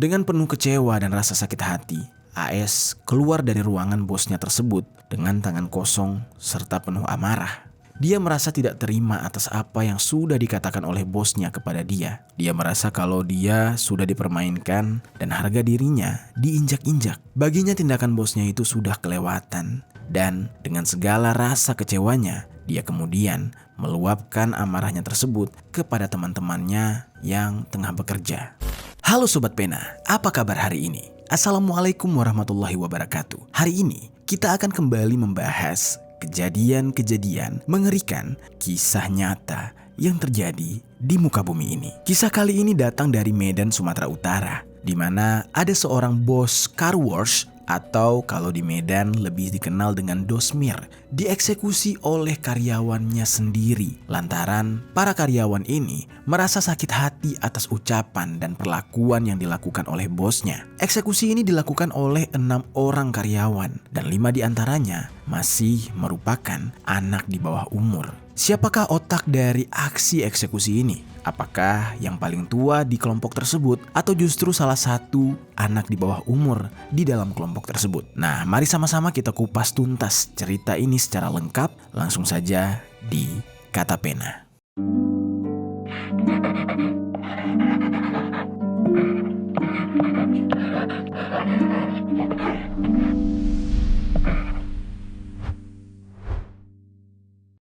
Dengan penuh kecewa dan rasa sakit hati, AS keluar dari ruangan bosnya tersebut dengan tangan kosong serta penuh amarah. Dia merasa tidak terima atas apa yang sudah dikatakan oleh bosnya kepada dia. Dia merasa kalau dia sudah dipermainkan dan harga dirinya diinjak-injak. Baginya tindakan bosnya itu sudah kelewatan. Dan dengan segala rasa kecewanya, dia kemudian meluapkan amarahnya tersebut kepada teman-temannya yang tengah bekerja. Halo Sobat Pena, apa kabar hari ini? Assalamualaikum warahmatullahi wabarakatuh. Hari ini kita akan kembali membahas kejadian-kejadian mengerikan, kisah nyata yang terjadi di muka bumi ini. Kisah kali ini datang dari Medan, Sumatera Utara, di mana ada seorang bos car wash atau kalau di Medan lebih dikenal dengan dosmir, dieksekusi oleh karyawannya sendiri lantaran para karyawan ini merasa sakit hati atas ucapan dan perlakuan yang dilakukan oleh bosnya. Eksekusi ini dilakukan oleh 6 orang karyawan dan 5 diantaranya masih merupakan anak di bawah umur. Siapakah otak dari aksi eksekusi ini? Apakah yang paling tua di kelompok tersebut atau justru salah satu anak di bawah umur di dalam kelompok tersebut? Nah, mari sama-sama kita kupas tuntas cerita ini secara lengkap langsung saja di Kata Pena.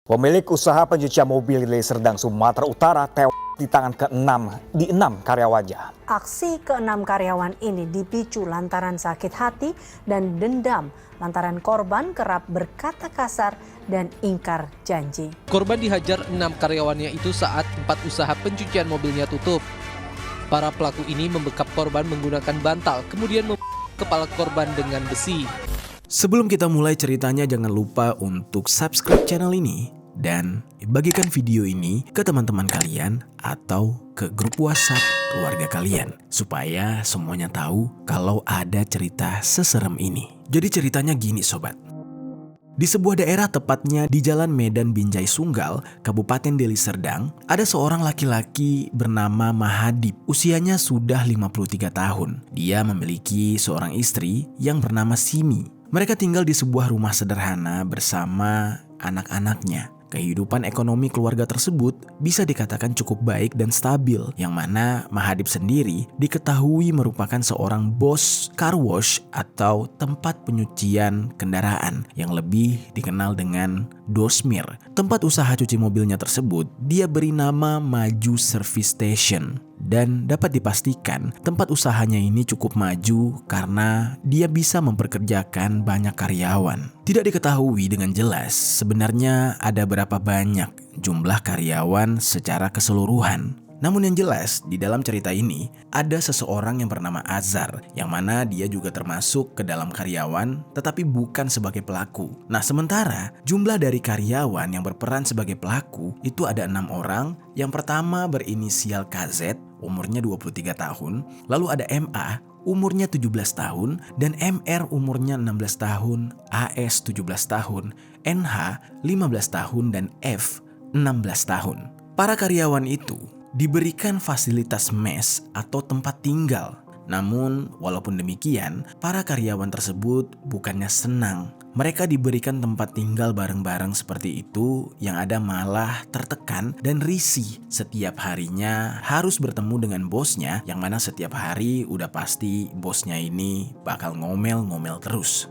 Pemilik usaha pencucian mobil di Serdang, Sumatera Utara tewas di tangan di 6 karyawannya. Aksi ke-6 karyawan ini dipicu lantaran sakit hati dan dendam lantaran korban kerap berkata kasar dan ingkar janji. Korban dihajar 6 karyawannya itu saat tempat usaha pencucian mobilnya tutup. Para pelaku ini membekap korban menggunakan bantal, kemudian kepala korban dengan besi. Sebelum kita mulai ceritanya, jangan lupa untuk subscribe channel ini dan bagikan video ini ke teman-teman kalian atau ke grup WhatsApp keluarga kalian supaya semuanya tahu kalau ada cerita seserem ini. Jadi ceritanya gini sobat. Di sebuah daerah tepatnya di Jalan Medan Binjai Sunggal, Kabupaten Deli Serdang, ada seorang laki-laki bernama Mahadip. Usianya sudah 53 tahun. Dia memiliki seorang istri yang bernama Simi. Mereka tinggal di sebuah rumah sederhana bersama anak-anaknya. Kehidupan ekonomi keluarga tersebut bisa dikatakan cukup baik dan stabil, yang mana Mahadip sendiri diketahui merupakan seorang bos car wash atau tempat penyucian kendaraan yang lebih dikenal dengan dosmir. Tempat usaha cuci mobilnya tersebut dia beri nama Maju Service Station. Dan dapat dipastikan tempat usahanya ini cukup maju karena dia bisa memperkerjakan banyak karyawan. Tidak diketahui dengan jelas sebenarnya ada berapa banyak jumlah karyawan secara keseluruhan. Namun yang jelas di dalam cerita ini ada seseorang yang bernama Azhar, yang mana dia juga termasuk ke dalam karyawan tetapi bukan sebagai pelaku. Nah sementara jumlah dari karyawan yang berperan sebagai pelaku itu ada 6 orang. Yang pertama berinisial KZ, umurnya 23 tahun. Lalu ada MA, umurnya 17 tahun. Dan MR umurnya 16 tahun. AS 17 tahun. NH 15 tahun dan F 16 tahun. Para karyawan itu diberikan fasilitas mes atau tempat tinggal. Namun walaupun demikian, para karyawan tersebut bukannya senang. Mereka diberikan tempat tinggal bareng-bareng seperti itu, yang ada malah tertekan dan risih. Setiap harinya harus bertemu dengan bosnya, yang mana setiap hari udah pasti bosnya ini bakal ngomel-ngomel terus.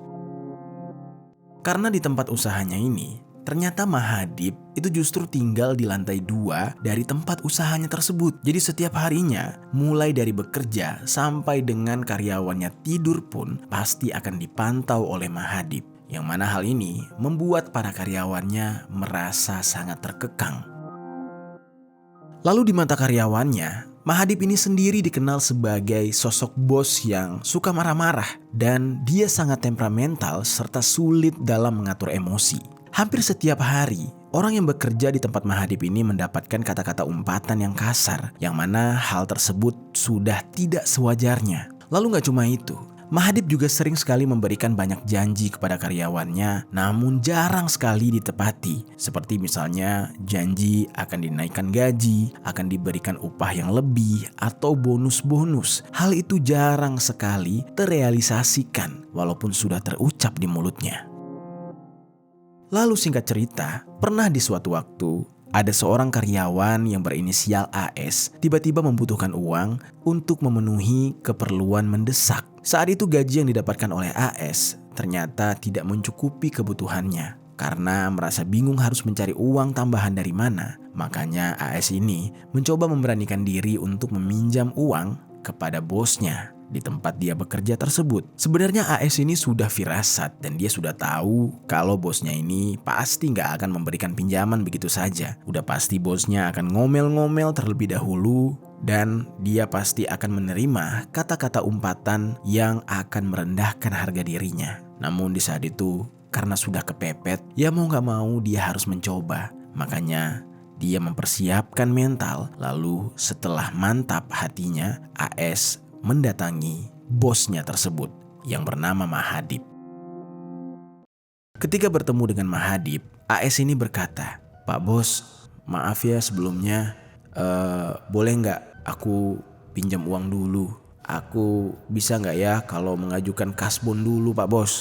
Karena di tempat usahanya ini, ternyata Mahadip itu justru tinggal di lantai 2 dari tempat usahanya tersebut. Jadi setiap harinya, mulai dari bekerja sampai dengan karyawannya tidur pun pasti akan dipantau oleh Mahadip. Yang mana hal ini membuat para karyawannya merasa sangat terkekang. Lalu di mata karyawannya, Mahadip ini sendiri dikenal sebagai sosok bos yang suka marah-marah dan dia sangat temperamental serta sulit dalam mengatur emosi. Hampir setiap hari, orang yang bekerja di tempat Mahadip ini mendapatkan kata-kata umpatan yang kasar, yang mana hal tersebut sudah tidak sewajarnya. Lalu gak cuma itu, Mahadib juga sering sekali memberikan banyak janji kepada karyawannya, namun jarang sekali ditepati. Seperti misalnya janji akan dinaikkan gaji, akan diberikan upah yang lebih, atau bonus-bonus. Hal itu jarang sekali terrealisasikan walaupun sudah terucap di mulutnya. Lalu singkat cerita, pernah di suatu waktu ada seorang karyawan yang berinisial AS tiba-tiba membutuhkan uang untuk memenuhi keperluan mendesak. Saat itu gaji yang didapatkan oleh AS ternyata tidak mencukupi kebutuhannya. Karena merasa bingung harus mencari uang tambahan dari mana, makanya AS ini mencoba memberanikan diri untuk meminjam uang kepada bosnya di tempat dia bekerja tersebut. Sebenarnya AS ini sudah firasat dan dia sudah tahu kalau bosnya ini pasti nggak akan memberikan pinjaman begitu saja. Udah pasti bosnya akan ngomel-ngomel terlebih dahulu dan dia pasti akan menerima kata-kata umpatan yang akan merendahkan harga dirinya. Namun di saat itu karena sudah kepepet, ya mau nggak mau dia harus mencoba. Makanya dia mempersiapkan mental, lalu setelah mantap hatinya, AS mendatangi bosnya tersebut yang bernama Mahadib. Ketika bertemu dengan Mahadib, AS ini berkata, "Pak Bos, maaf ya sebelumnya, boleh nggak aku pinjam uang dulu? Aku bisa nggak ya kalau mengajukan kasbon dulu Pak Bos?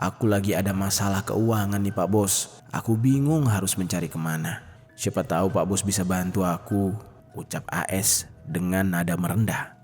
Aku lagi ada masalah keuangan nih Pak Bos. Aku bingung harus mencari kemana. Siapa tahu Pak Bos bisa bantu aku," ucap AS dengan nada merendah.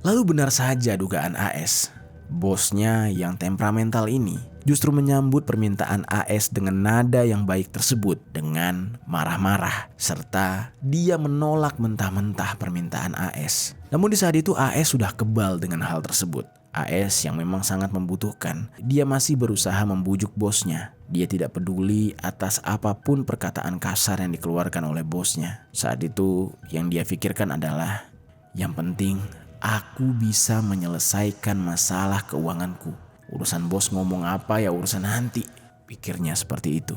Lalu benar saja dugaan AS. Bosnya yang temperamental ini justru menyambut permintaan AS dengan nada yang baik tersebut dengan marah-marah. Serta dia menolak mentah-mentah permintaan AS. Namun di saat itu AS sudah kebal dengan hal tersebut. AS yang memang sangat membutuhkan, dia masih berusaha membujuk bosnya. Dia tidak peduli atas apapun perkataan kasar yang dikeluarkan oleh bosnya. Saat itu yang dia pikirkan adalah, yang penting aku bisa menyelesaikan masalah keuanganku. Urusan bos ngomong apa ya urusan nanti, pikirnya seperti itu.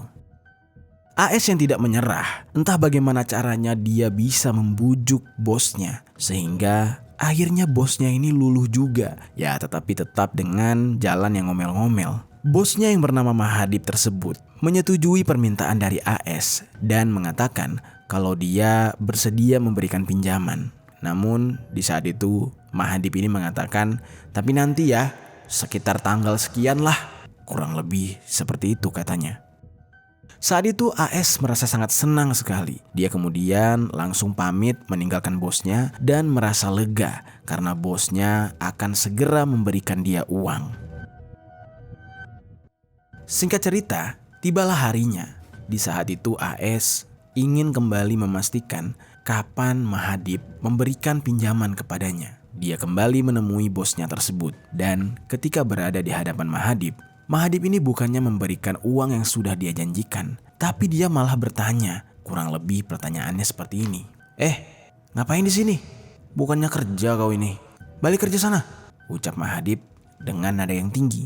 AS yang tidak menyerah, entah bagaimana caranya dia bisa membujuk bosnya sehingga akhirnya bosnya ini luluh juga. Ya tetapi tetap dengan jalan yang ngomel-ngomel. Bosnya yang bernama Mahadib tersebut menyetujui permintaan dari AS dan mengatakan kalau dia bersedia memberikan pinjaman. Namun di saat itu Mahadib ini mengatakan, "Tapi nanti ya, sekitar tanggal sekian lah." Kurang lebih seperti itu katanya. Saat itu AS merasa sangat senang sekali. Dia kemudian langsung pamit meninggalkan bosnya dan merasa lega karena bosnya akan segera memberikan dia uang. Singkat cerita, tibalah harinya. Di saat itu AS ingin kembali memastikan kapan Mahadib memberikan pinjaman kepadanya. Dia kembali menemui bosnya tersebut dan ketika berada di hadapan Mahadib, Mahadib ini bukannya memberikan uang yang sudah dia janjikan, tapi dia malah bertanya. Kurang lebih pertanyaannya seperti ini. Ngapain di sini? Bukannya kerja kau ini? Balik kerja sana," ucap Mahadib dengan nada yang tinggi.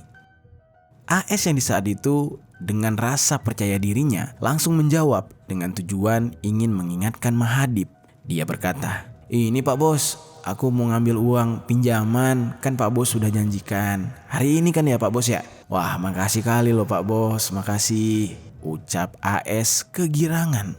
AS yang di saat itu dengan rasa percaya dirinya langsung menjawab dengan tujuan ingin mengingatkan Mahadib. Dia berkata, "Ini Pak Bos, aku mau ngambil uang pinjaman, kan Pak Bos sudah janjikan. Hari ini kan ya Pak Bos ya?" "Wah makasih kali loh Pak Bos, makasih," ucap AS kegirangan.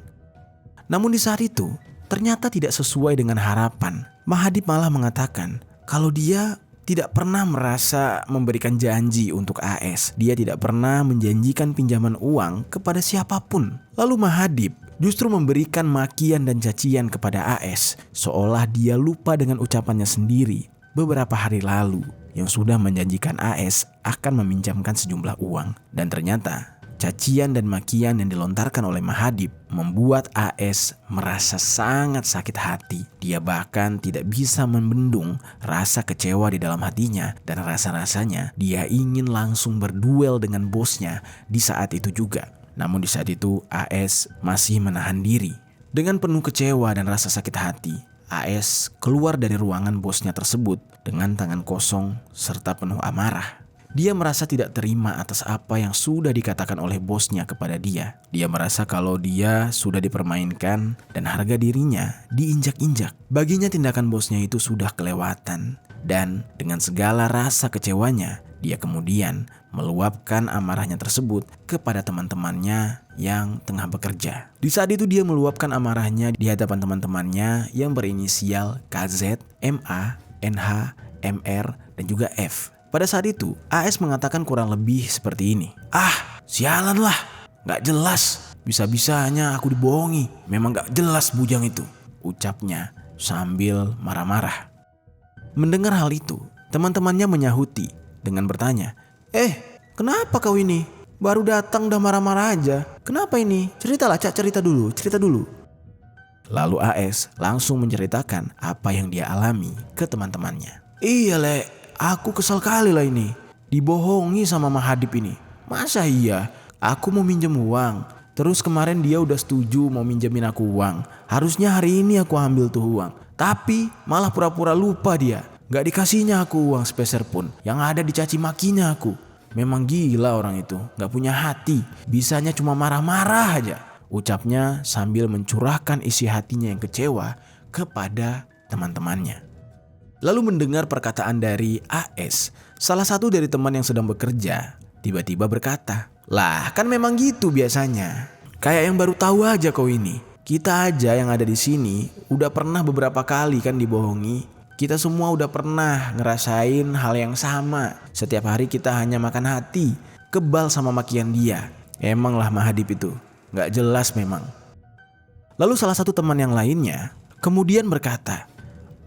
Namun di saat itu ternyata tidak sesuai dengan harapan. Mahadib malah mengatakan kalau dia tidak pernah merasa memberikan janji untuk AS. Dia tidak pernah menjanjikan pinjaman uang kepada siapapun. Lalu Mahadib justru memberikan makian dan cacian kepada AS, seolah dia lupa dengan ucapannya sendiri beberapa hari lalu yang sudah menjanjikan AS akan meminjamkan sejumlah uang. Dan ternyata cacian dan makian yang dilontarkan oleh Mahadib membuat AS merasa sangat sakit hati. Dia bahkan tidak bisa membendung rasa kecewa di dalam hatinya dan rasa-rasanya dia ingin langsung berduel dengan bosnya di saat itu juga. Namun di saat itu AS masih menahan diri. Dengan penuh kecewa dan rasa sakit hati, AS keluar dari ruangan bosnya tersebut dengan tangan kosong serta penuh amarah. Dia merasa tidak terima atas apa yang sudah dikatakan oleh bosnya kepada dia. Dia merasa kalau dia sudah dipermainkan dan harga dirinya diinjak-injak. Baginya tindakan bosnya itu sudah kelewatan. Dan dengan segala rasa kecewanya, dia kemudian meluapkan amarahnya tersebut kepada teman-temannya yang tengah bekerja. Di saat itu dia meluapkan amarahnya di hadapan teman-temannya yang berinisial KZ, MA, NH, MR, dan juga F. Pada saat itu, AS mengatakan kurang lebih seperti ini. "Ah, sialan lah, gak jelas. Bisa-bisanya aku dibohongi. Memang gak jelas bujang itu," ucapnya sambil marah-marah. Mendengar hal itu, teman-temannya menyahuti dengan bertanya, kenapa kau ini? Baru datang udah marah-marah aja. Kenapa ini? Ceritalah, Cak, cerita dulu. Lalu AS langsung menceritakan apa yang dia alami ke teman-temannya. "Iya, Le, aku kesal kali lah ini. Dibohongi sama Mahadip ini. Masa iya? Aku mau minjem uang. Terus kemarin dia udah setuju mau minjemin aku uang. Harusnya hari ini aku ambil tuh uang. Tapi malah pura-pura lupa dia. Gak dikasihnya aku uang sepeser pun. Yang ada dicaci makinya aku. Memang gila orang itu. Gak punya hati. Bisanya cuma marah-marah aja," ucapnya sambil mencurahkan isi hatinya yang kecewa kepada teman-temannya. Lalu mendengar perkataan dari AS, salah satu dari teman yang sedang bekerja tiba-tiba berkata, "Lah, kan memang gitu biasanya. Kayak yang baru tahu aja kau ini. Kita aja yang ada di sini udah pernah beberapa kali kan dibohongi. Kita semua udah pernah ngerasain hal yang sama. Setiap hari kita hanya makan hati, kebal sama makian dia. Emanglah Mahadip itu, gak jelas memang." Lalu salah satu teman yang lainnya kemudian berkata,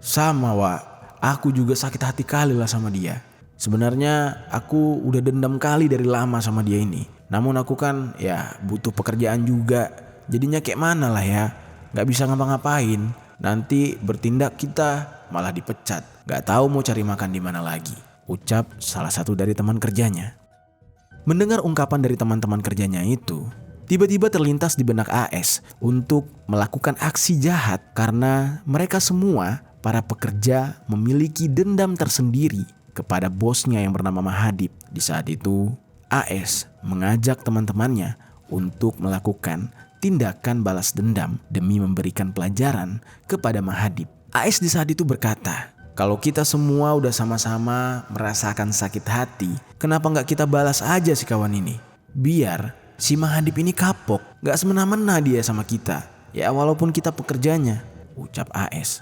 "Sama, Wak. Aku juga sakit hati kali lah sama dia. Sebenarnya aku udah dendam kali dari lama sama dia ini. Namun aku kan ya butuh pekerjaan juga. Jadinya kayak mana lah ya. Gak bisa ngapa-ngapain. Nanti bertindak kita malah dipecat. Gak tahu mau cari makan di mana lagi," ucap salah satu dari teman kerjanya. Mendengar ungkapan dari teman-teman kerjanya itu, tiba-tiba terlintas di benak AS untuk melakukan aksi jahat karena mereka semua para pekerja memiliki dendam tersendiri kepada bosnya yang bernama Mahadip. Di saat itu, AS mengajak teman-temannya untuk melakukan tindakan balas dendam demi memberikan pelajaran kepada Mahadip. AS di saat itu berkata, "Kalau kita semua udah sama-sama merasakan sakit hati, kenapa gak kita balas aja si kawan ini? Biar si Mahadip ini kapok, gak semena-mena dia sama kita. Ya walaupun kita pekerjanya," ucap AS.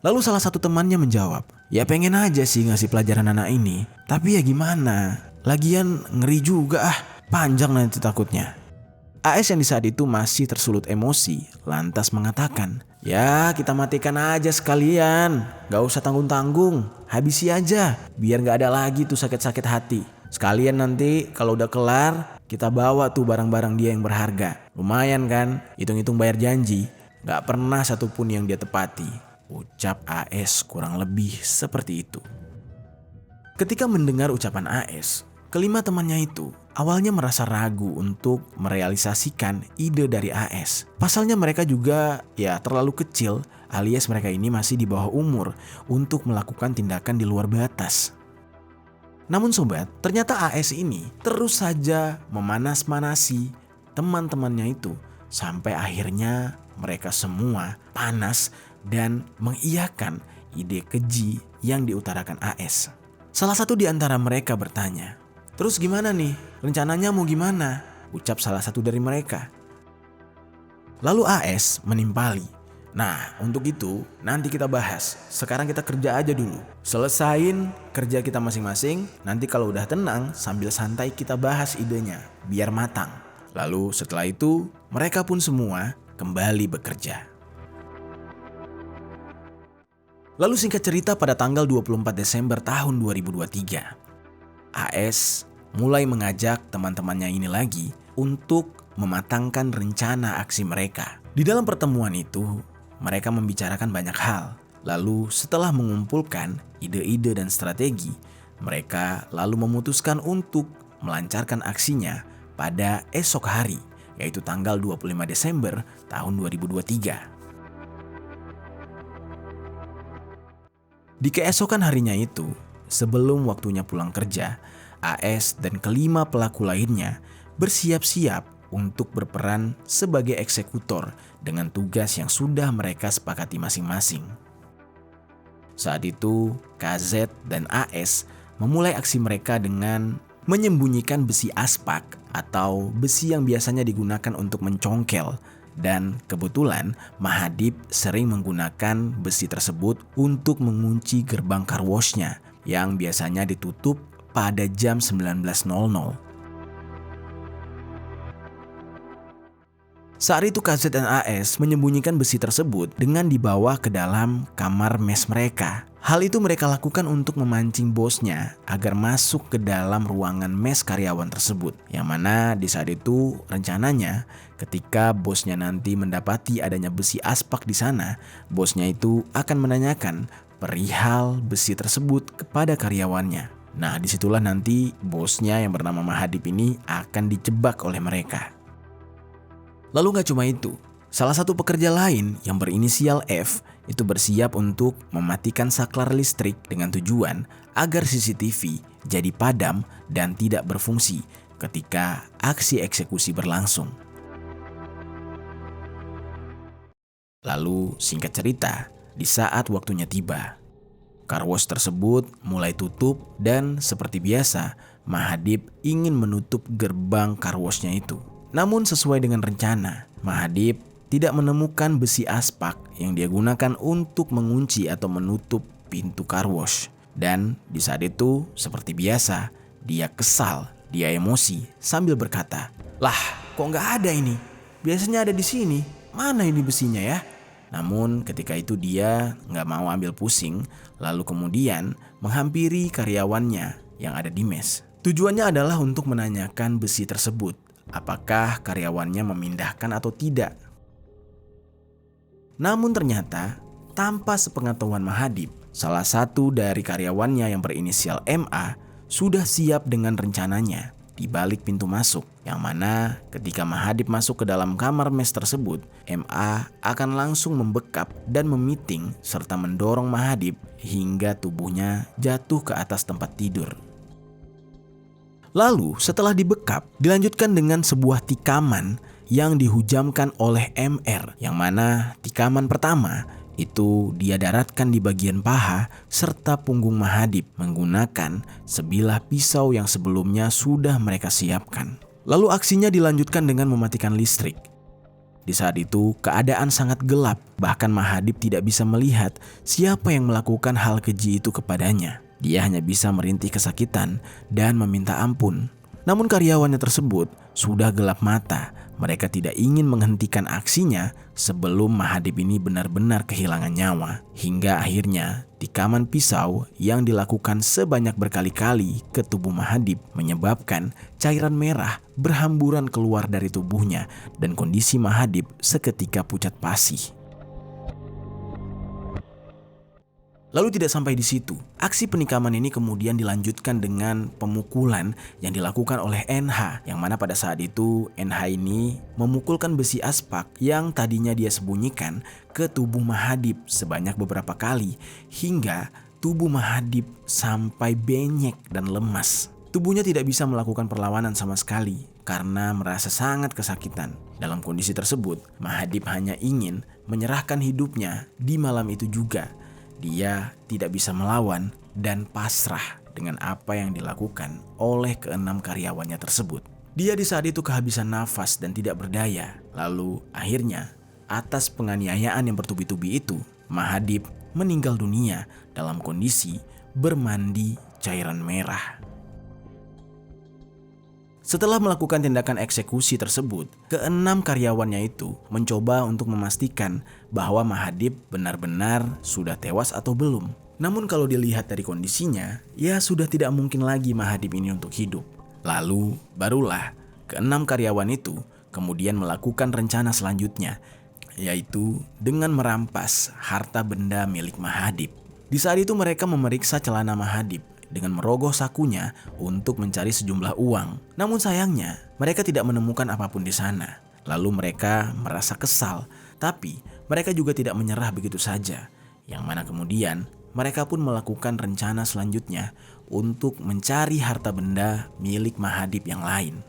Lalu salah satu temannya menjawab, "Ya pengen aja sih ngasih pelajaran anak ini. Tapi ya gimana? Lagian ngeri juga panjang nanti takutnya." AS yang di saat itu masih tersulut emosi lantas mengatakan, "Ya kita matikan aja sekalian. Gak usah tanggung-tanggung. Habisi aja biar gak ada lagi tuh sakit-sakit hati. Sekalian nanti kalau udah kelar kita bawa tuh barang-barang dia yang berharga. Lumayan kan, hitung-hitung bayar janji. Gak pernah satupun yang dia tepati," ucap AS kurang lebih seperti itu. Ketika mendengar ucapan AS, kelima temannya itu awalnya merasa ragu untuk merealisasikan ide dari AS. Pasalnya mereka juga terlalu kecil alias mereka ini masih di bawah umur untuk melakukan tindakan di luar batas. Namun sobat, ternyata AS ini terus saja memanas-manasi teman-temannya itu sampai akhirnya mereka semua panas dan mengiyakan ide keji yang diutarakan AS. Salah satu di antara mereka bertanya, "Terus gimana nih? Rencananya mau gimana?" ucap salah satu dari mereka. Lalu AS menimpali, "Nah untuk itu nanti kita bahas. Sekarang kita kerja aja dulu. Selesain kerja kita masing-masing. Nanti kalau udah tenang sambil santai kita bahas idenya biar matang." Lalu setelah itu mereka pun semua kembali bekerja. Lalu singkat cerita pada tanggal 24 Desember tahun 2023, AS mulai mengajak teman-temannya ini lagi untuk mematangkan rencana aksi mereka. Di dalam pertemuan itu, mereka membicarakan banyak hal. Lalu setelah mengumpulkan ide-ide dan strategi, mereka lalu memutuskan untuk melancarkan aksinya pada esok hari, yaitu tanggal 25 Desember tahun 2023. Di keesokan harinya itu, sebelum waktunya pulang kerja, AS dan kelima pelaku lainnya bersiap-siap untuk berperan sebagai eksekutor dengan tugas yang sudah mereka sepakati masing-masing. Saat itu, KZ dan AS memulai aksi mereka dengan menyembunyikan besi aspak atau besi yang biasanya digunakan untuk mencongkel. Dan kebetulan Mahadip sering menggunakan besi tersebut untuk mengunci gerbang car wash-nya yang biasanya ditutup pada jam 19.00. Saat itu KZ dan AS menyembunyikan besi tersebut dengan dibawa ke dalam kamar mes mereka. Hal itu mereka lakukan untuk memancing bosnya agar masuk ke dalam ruangan mes karyawan tersebut. Yang mana di saat itu rencananya ketika bosnya nanti mendapati adanya besi aspak di sana, bosnya itu akan menanyakan perihal besi tersebut kepada karyawannya. Nah, disitulah nanti bosnya yang bernama Mahadip ini akan dijebak oleh mereka. Lalu gak cuma itu, salah satu pekerja lain yang berinisial F itu bersiap untuk mematikan saklar listrik dengan tujuan agar CCTV jadi padam dan tidak berfungsi ketika aksi eksekusi berlangsung. Lalu singkat cerita, di saat waktunya tiba, car wash tersebut mulai tutup dan seperti biasa Mahadip ingin menutup gerbang car wash-nya itu. Namun sesuai dengan rencana, Mahadip tidak menemukan besi aspak yang dia gunakan untuk mengunci atau menutup pintu car wash. Dan di saat itu, seperti biasa, dia kesal, dia emosi sambil berkata, "Lah, kok nggak ada ini? Biasanya ada di sini. Mana ini besinya ya?" Namun ketika itu dia nggak mau ambil pusing, lalu kemudian menghampiri karyawannya yang ada di mes. Tujuannya adalah untuk menanyakan besi tersebut, apakah karyawannya memindahkan atau tidak. Namun ternyata tanpa sepengetahuan Mahadip, salah satu dari karyawannya yang berinisial MA sudah siap dengan rencananya di balik pintu masuk, yang mana ketika Mahadip masuk ke dalam kamar mes tersebut, MA akan langsung membekap dan memiting serta mendorong Mahadip hingga tubuhnya jatuh ke atas tempat tidur. Lalu setelah dibekap, dilanjutkan dengan sebuah tikaman yang dihujamkan oleh MR, yang mana tikaman pertama itu dia daratkan di bagian paha serta punggung Mahadip menggunakan sebilah pisau yang sebelumnya sudah mereka siapkan. Lalu aksinya dilanjutkan dengan mematikan listrik. Di saat itu keadaan sangat gelap, bahkan Mahadip tidak bisa melihat siapa yang melakukan hal keji itu kepadanya. Dia hanya bisa merintih kesakitan dan meminta ampun. Namun karyawannya tersebut sudah gelap mata. Mereka tidak ingin menghentikan aksinya sebelum Mahadip ini benar-benar kehilangan nyawa. Hingga akhirnya tikaman pisau yang dilakukan sebanyak berkali-kali ke tubuh Mahadip menyebabkan cairan merah berhamburan keluar dari tubuhnya dan kondisi Mahadip seketika pucat pasih. Lalu tidak sampai di situ, aksi penikaman ini kemudian dilanjutkan dengan pemukulan yang dilakukan oleh NH, yang mana pada saat itu NH ini memukulkan besi aspak yang tadinya dia sembunyikan ke tubuh Mahadip sebanyak beberapa kali hingga tubuh Mahadip sampai benyek dan lemas. Tubuhnya tidak bisa melakukan perlawanan sama sekali karena merasa sangat kesakitan. Dalam kondisi tersebut, Mahadip hanya ingin menyerahkan hidupnya di malam itu juga. Dia tidak bisa melawan dan pasrah dengan apa yang dilakukan oleh keenam karyawannya tersebut. Dia di saat itu kehabisan nafas dan tidak berdaya. Lalu akhirnya atas penganiayaan yang bertubi-tubi itu, Mahadip meninggal dunia dalam kondisi bermandi cairan merah. Setelah melakukan tindakan eksekusi tersebut, keenam karyawannya itu mencoba untuk memastikan bahwa Mahadip benar-benar sudah tewas atau belum. Namun kalau dilihat dari kondisinya, ya sudah tidak mungkin lagi Mahadip ini untuk hidup. Lalu barulah keenam karyawan itu kemudian melakukan rencana selanjutnya, yaitu dengan merampas harta benda milik Mahadip. Di saat itu mereka memeriksa celana Mahadip dengan merogoh sakunya untuk mencari sejumlah uang. Namun sayangnya, mereka tidak menemukan apapun di sana. Lalu mereka merasa kesal, tapi mereka juga tidak menyerah begitu saja. Yang mana kemudian mereka pun melakukan rencana selanjutnya untuk mencari harta benda milik Mahadip yang lain.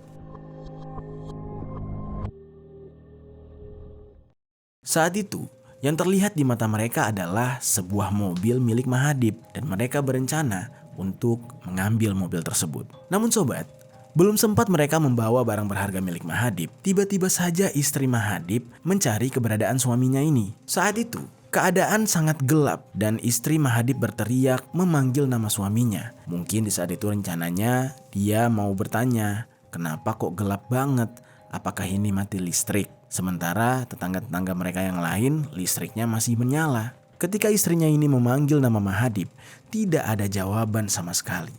Saat itu, Yang terlihat di mata mereka adalah sebuah mobil milik Mahadip dan mereka berencana untuk mengambil mobil tersebut. Namun sobat, belum sempat mereka membawa barang berharga milik Mahadip, tiba-tiba saja istri Mahadip mencari keberadaan suaminya ini. Saat itu, keadaan sangat gelap dan istri Mahadip berteriak memanggil nama suaminya. Mungkin di saat itu rencananya dia mau bertanya, kenapa kok gelap banget? Apakah ini mati listrik? Sementara tetangga-tetangga mereka yang lain listriknya masih menyala. Ketika istrinya ini memanggil nama Mahadip, tidak ada jawaban sama sekali.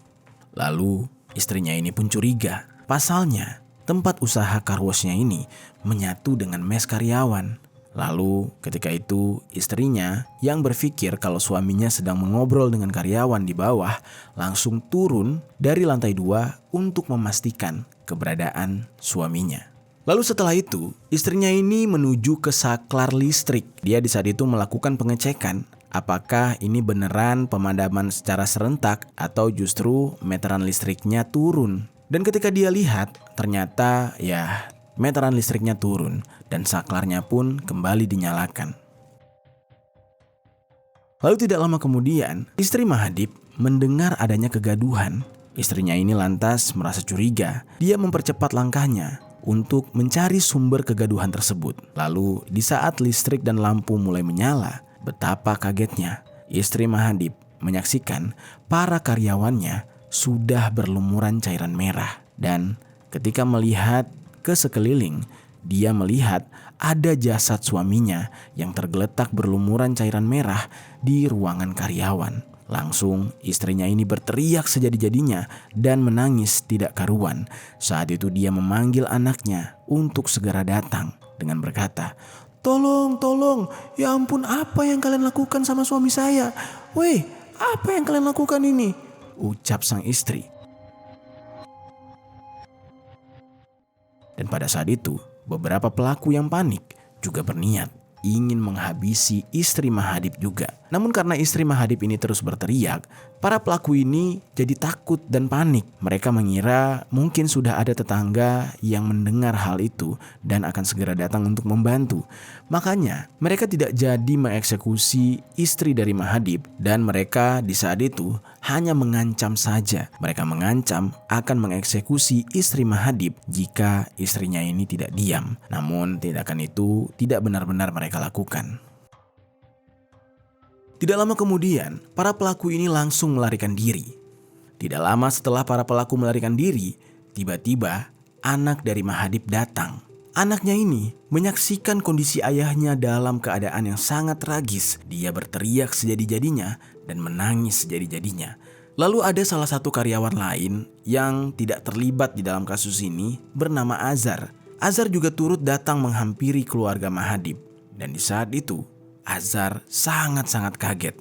Lalu istrinya ini pun curiga. Pasalnya tempat usaha car wash-nya ini menyatu dengan mes karyawan. Lalu ketika itu istrinya yang berpikir kalau suaminya sedang mengobrol dengan karyawan di bawah langsung turun dari lantai 2 untuk memastikan keberadaan suaminya. Lalu setelah itu istrinya ini menuju ke saklar listrik. Dia di saat itu melakukan pengecekan apakah ini beneran pemadaman secara serentak atau justru meteran listriknya turun. Dan ketika dia lihat ternyata ya meteran listriknya turun dan saklarnya pun kembali dinyalakan. Lalu tidak lama kemudian, istri Mahadip mendengar adanya kegaduhan. Istrinya ini lantas merasa curiga. Dia mempercepat langkahnya untuk mencari sumber kegaduhan tersebut. Lalu di saat listrik dan lampu mulai menyala, betapa kagetnya istri Mahadip menyaksikan para karyawannya sudah berlumuran cairan merah. Dan ketika melihat ke sekeliling, dia melihat ada jasad suaminya yang tergeletak berlumuran cairan merah di ruangan karyawan. Langsung istrinya ini berteriak sejadi-jadinya dan menangis tidak karuan. Saat itu dia memanggil anaknya untuk segera datang dengan berkata, "Tolong, tolong, ya ampun apa yang kalian lakukan sama suami saya? Weh, apa yang kalian lakukan ini?" ucap sang istri. Dan pada saat itu, beberapa pelaku yang panik juga berniat ingin menghabisi istri Mahadip juga. Namun karena istri Mahadip ini terus berteriak, para pelaku ini jadi takut dan panik. Mereka mengira mungkin sudah ada tetangga yang mendengar hal itu dan akan segera datang untuk membantu. Makanya mereka tidak jadi mengeksekusi istri dari Mahadip dan mereka di saat itu hanya mengancam saja. Mereka mengancam akan mengeksekusi istri Mahadip jika istrinya ini tidak diam. Namun tindakan itu tidak benar-benar mereka lakukan. Tidak lama kemudian, para pelaku ini langsung melarikan diri. Tidak lama setelah para pelaku melarikan diri, tiba-tiba anak dari Mahadip datang. Anaknya ini menyaksikan kondisi ayahnya dalam keadaan yang sangat tragis. Dia berteriak sejadi-jadinya dan menangis sejadi-jadinya. Lalu ada salah satu karyawan lain yang tidak terlibat di dalam kasus ini bernama Azhar. Azhar juga turut datang menghampiri keluarga Mahadip. Dan di saat itu, Azhar sangat-sangat kaget.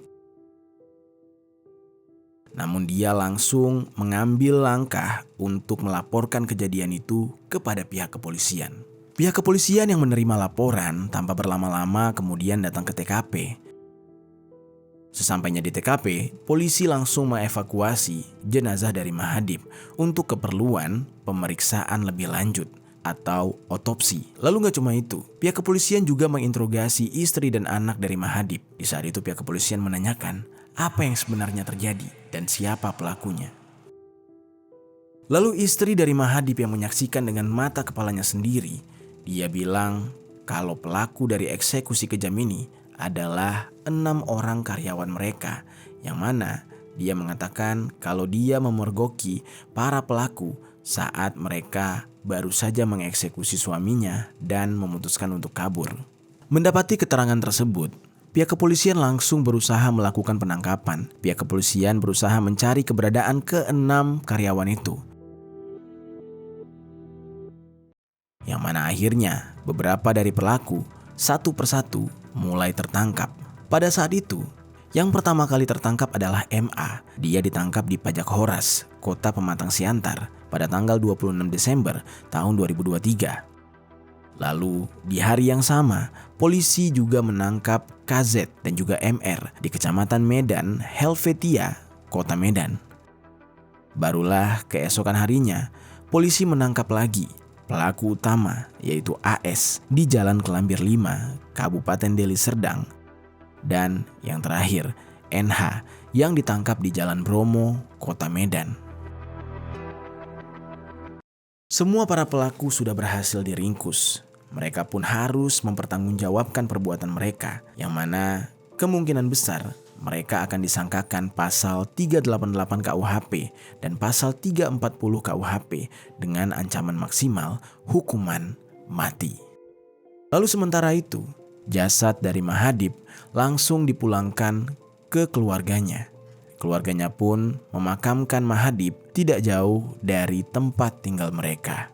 Namun dia langsung mengambil langkah untuk melaporkan kejadian itu kepada pihak kepolisian. Pihak kepolisian yang menerima laporan tanpa berlama-lama kemudian datang ke TKP. Sesampainya di TKP, polisi langsung mengevakuasi jenazah dari Mahadip untuk keperluan pemeriksaan lebih lanjut atau otopsi. Lalu gak cuma itu, pihak kepolisian juga menginterogasi istri dan anak dari Mahadip. Di saat itu pihak kepolisian menanyakan apa yang sebenarnya terjadi dan siapa pelakunya. Lalu istri dari Mahadip yang menyaksikan dengan mata kepalanya sendiri, dia bilang kalau pelaku dari eksekusi kejam ini adalah 6 orang karyawan mereka, yang mana dia mengatakan kalau dia memergoki para pelaku saat mereka baru saja mengeksekusi suaminya dan memutuskan untuk kabur. Mendapati keterangan tersebut, pihak kepolisian langsung berusaha melakukan penangkapan. Pihak kepolisian berusaha mencari keberadaan ke-6 karyawan itu. Yang mana akhirnya beberapa dari pelaku satu persatu mulai tertangkap. Pada saat itu, yang pertama kali tertangkap adalah MA. Dia ditangkap di Pajak Horas, Kota Pematang Siantar, pada tanggal 26 Desember tahun 2023. Lalu di hari yang sama, polisi juga menangkap KZ dan juga MR di Kecamatan Medan, Helvetia, Kota Medan. Barulah keesokan harinya, polisi menangkap lagi pelaku utama yaitu AS di Jalan Kelambir 5, Kabupaten Deli Serdang. Dan yang terakhir, NH yang ditangkap di Jalan Bromo, Kota Medan. Semua para pelaku sudah berhasil diringkus. Mereka pun harus mempertanggungjawabkan perbuatan mereka, yang mana kemungkinan besar mereka akan disangkakan pasal 388 KUHP dan pasal 340 KUHP dengan ancaman maksimal hukuman mati. Lalu sementara itu, jasad dari Mahadip langsung dipulangkan ke keluarganya. Keluarganya pun memakamkan Mahadip tidak jauh dari tempat tinggal mereka.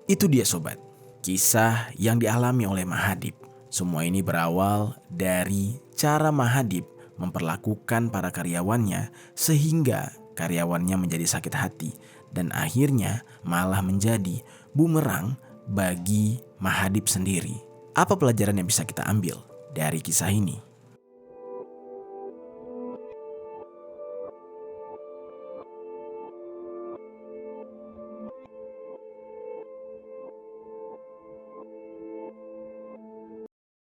Itu dia sobat, kisah yang dialami oleh Mahadip. Semua ini berawal dari cara Mahadip memperlakukan para karyawannya sehingga karyawannya menjadi sakit hati dan akhirnya malah menjadi bumerang bagi Mahadip sendiri. Apa pelajaran yang bisa kita ambil dari kisah ini?